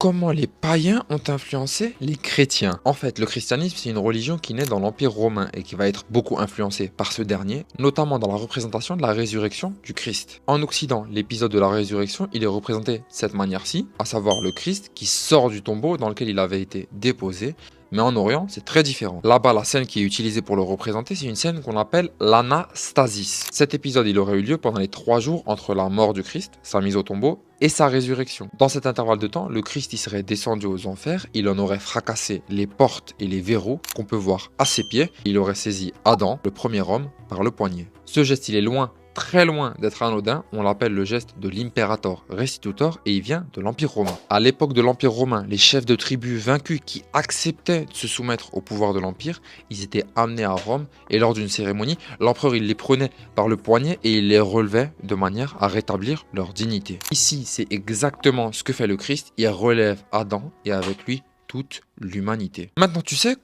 Comment les païens ont influencé les chrétiens? En fait, le christianisme, c'est une religion qui naît dans l'Empire romain et qui va être beaucoup influencée par ce dernier, notamment dans la représentation de la résurrection du Christ. En Occident, l'épisode de la résurrection, il est représenté de cette manière-ci, à savoir le Christ qui sort du tombeau dans lequel il avait été déposé. Mais en Orient, c'est très différent. Là-bas, la scène qui est utilisée pour le représenter, c'est une scène qu'on appelle l'anastasis. Cet épisode, il aurait eu lieu pendant les 3 jours entre la mort du Christ, sa mise au tombeau, et sa résurrection. Dans cet intervalle de temps, le Christ y serait descendu aux enfers, il en aurait fracassé les portes et les verrous qu'on peut voir à ses pieds, il aurait saisi Adam, le premier homme, par le poignet. Ce geste, il est loin, très loin d'être anodin, on l'appelle le geste de l'imperator restitutor et il vient de l'Empire romain. À l'époque de l'Empire romain, les chefs de tribus vaincus qui acceptaient de se soumettre au pouvoir de l'Empire, ils étaient amenés à Rome et lors d'une cérémonie, l'empereur il les prenait par le poignet et il les relevait de manière à rétablir leur dignité. Ici, c'est exactement ce que fait le Christ, il relève Adam et avec lui toute l'humanité. Maintenant, tu sais